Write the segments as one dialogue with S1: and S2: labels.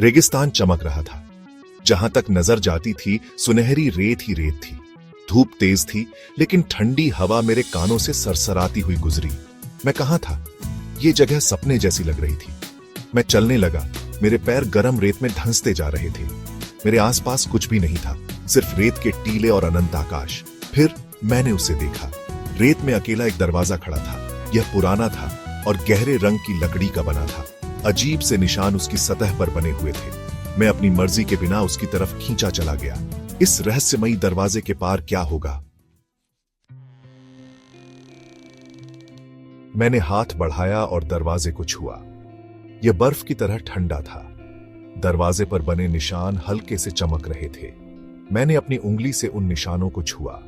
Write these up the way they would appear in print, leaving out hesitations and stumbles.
S1: रेगिस्तान चमक रहा था। जहां तक नजर जाती थी सुनहरी रेत ही रेत थी। धूप तेज थी, लेकिन ठंडी हवा मेरे कानों से सरसराती हुई गुजरी। मैं कहां था? ये जगह सपने जैसी लग रही थी। मैं चलने लगा। मेरे पैर गरम रेत में धंसते जा रहे थे। मेरे आसपास कुछ भी नहीं था, सिर्फ रेत के टीले और अनंत आकाश। फिर मैंने उसे देखा। रेत में अकेला एक दरवाजा खड़ा था। यह पुराना था और गहरे रंग की लकड़ी का बना था। अजीब से निशान उसकी सतह पर बने हुए थे। मैं अपनी मर्जी के बिना उसकी तरफ खींचा चला गया। इस रहस्यमयी दरवाजे के पार क्या होगा? मैंने हाथ बढ़ाया और दरवाजे को छुआ। यह बर्फ की तरह ठंडा था। दरवाजे पर बने निशान हल्के से चमक रहे थे। मैंने अपनी उंगली से उन निशानों को छुआ।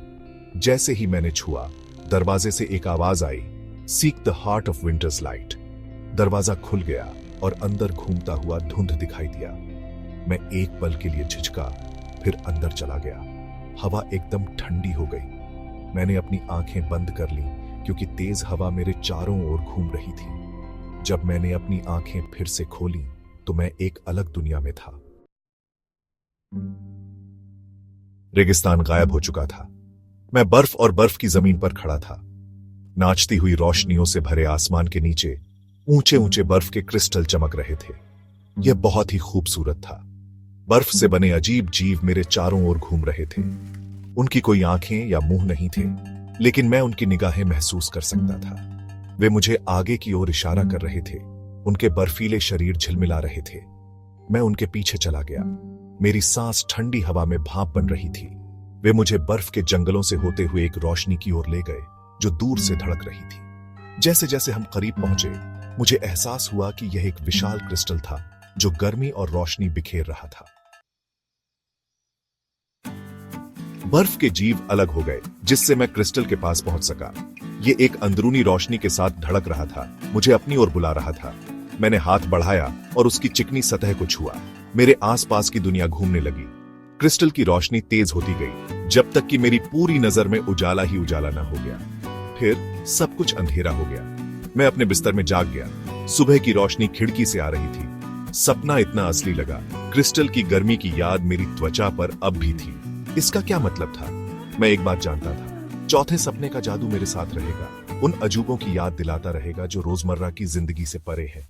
S1: जैसे ही मैंने छुआ, दरवाजे से एक आवाज आई, seek the heart of winter's light. दरवाजा खुल गया और अंदर घूमता हुआ धुंध दिखाई दिया। मैं एक पल के लिए झिझका, फिर अंदर चला गया। हवा एकदम ठंडी हो गई। मैंने अपनी आंखें बंद कर ली, क्योंकि तेज हवा मेरे चारों ओर घूम रही थी। जब मैंने अपनी आंखें फिर से खोली, तो मैं एक अलग दुनिया में था। रेगिस्तान गायब हो चुका था। मैं बर्फ और बर्फ की जमीन पर खड़ा था। नाचती हुई रोशनियों से भरे आसमान के नीचे ऊंचे ऊंचे बर्फ के क्रिस्टल चमक रहे थे। यह बहुत ही खूबसूरत था। बर्फ से बने अजीब जीव मेरे चारों ओर घूम रहे थे। उनकी कोई आंखें या मुंह नहीं थे, लेकिन मैं उनकी निगाहें महसूस कर सकता था। वे मुझे आगे की ओर इशारा कर रहे थे। उनके बर्फीले शरीर झिलमिला रहे थे। मैं उनके पीछे चला गया। मेरी सांस ठंडी हवा में भाप बन रही थी। वे मुझे बर्फ के जंगलों से होते हुए एक रोशनी की ओर ले गए, जो दूर से धड़क रही थी। जैसे जैसे हम करीब पहुंचे, मुझे एहसास हुआ कि यह एक विशाल क्रिस्टल था, जो गर्मी और रोशनी बिखेर रहा था। बर्फ के जीव अलग हो गए, जिससे मैं क्रिस्टल के पास पहुंच सका। यह एक अंदरूनी रोशनी के साथ धड़क रहा था, मुझे अपनी ओर बुला रहा था। मैंने हाथ बढ़ाया और उसकी चिकनी सतह को छुआ। मेरे आसपास की दुनिया घूमने लगी। क्रिस्टल की रोशनी तेज होती गई, जब तक कि मेरी पूरी नजर में उजाला ही उजाला न हो गया। फिर सब कुछ अंधेरा हो गया। मैं अपने बिस्तर में जाग गया। सुबह की रोशनी खिड़की से आ रही थी। सपना इतना असली लगा। क्रिस्टल की गर्मी की याद मेरी त्वचा पर अब भी थी। इसका क्या मतलब था? मैं एक बात जानता था, चौथे सपने का जादू मेरे साथ रहेगा। उन अजूबों की याद दिलाता रहेगा जो रोजमर्रा की जिंदगी से परे है।